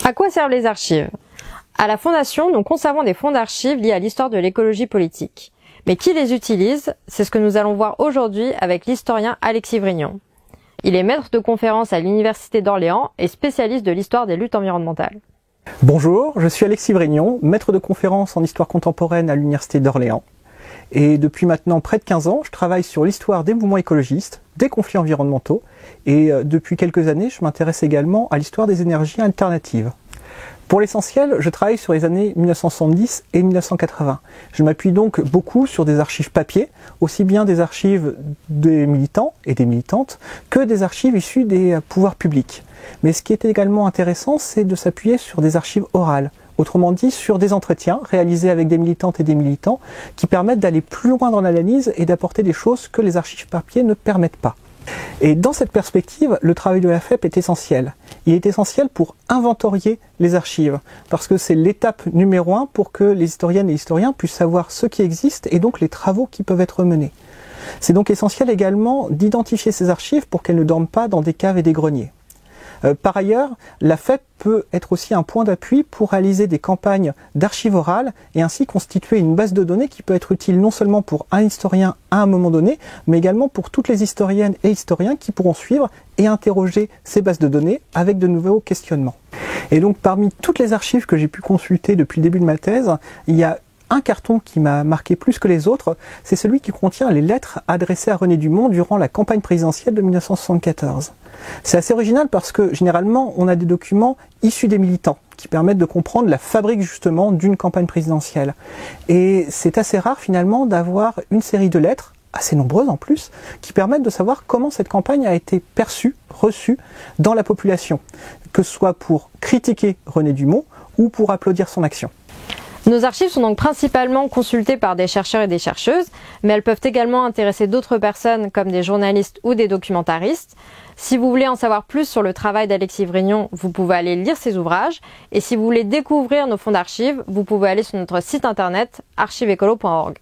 À quoi servent les archives? À la Fondation, nous conservons des fonds d'archives liés à l'histoire de l'écologie politique. Mais qui les utilise? C'est ce que nous allons voir aujourd'hui avec l'historien Alexis Vrignon. Il est maître de conférences à l'Université d'Orléans et spécialiste de l'histoire des luttes environnementales. Bonjour, je suis Alexis Vrignon, maître de conférences en histoire contemporaine à l'Université d'Orléans. Et depuis maintenant près de 15 ans, je travaille sur l'histoire des mouvements écologistes, des conflits environnementaux, et depuis quelques années, je m'intéresse également à l'histoire des énergies alternatives. Pour l'essentiel, je travaille sur les années 1970 et 1980. Je m'appuie donc beaucoup sur des archives papier, aussi bien des archives des militants et des militantes que des archives issues des pouvoirs publics. Mais ce qui est également intéressant, c'est de s'appuyer sur des archives orales. Autrement dit, sur des entretiens réalisés avec des militantes et des militants qui permettent d'aller plus loin dans l'analyse et d'apporter des choses que les archives papier ne permettent pas. Et dans cette perspective, le travail de la FEP est essentiel. Il est essentiel pour inventorier les archives, parce que c'est l'étape numéro 1 pour que les historiennes et historiens puissent savoir ce qui existe et donc les travaux qui peuvent être menés. C'est donc essentiel également d'identifier ces archives pour qu'elles ne dorment pas dans des caves et des greniers. Par ailleurs, la FEP peut être aussi un point d'appui pour réaliser des campagnes d'archives orales et ainsi constituer une base de données qui peut être utile non seulement pour un historien à un moment donné, mais également pour toutes les historiennes et historiens qui pourront suivre et interroger ces bases de données avec de nouveaux questionnements. Et donc parmi toutes les archives que j'ai pu consulter depuis le début de ma thèse, il y a un carton qui m'a marqué plus que les autres, c'est celui qui contient les lettres adressées à René Dumont durant la campagne présidentielle de 1974. C'est assez original parce que généralement on a des documents issus des militants qui permettent de comprendre la fabrique justement d'une campagne présidentielle. Et c'est assez rare finalement d'avoir une série de lettres, assez nombreuses en plus, qui permettent de savoir comment cette campagne a été perçue, reçue dans la population, que ce soit pour critiquer René Dumont ou pour applaudir son action. Nos archives sont donc principalement consultées par des chercheurs et des chercheuses, mais elles peuvent également intéresser d'autres personnes comme des journalistes ou des documentaristes. Si vous voulez en savoir plus sur le travail d'Alexis Vrignon, vous pouvez aller lire ses ouvrages. Et si vous voulez découvrir nos fonds d'archives, vous pouvez aller sur notre site internet archiveecolo.org.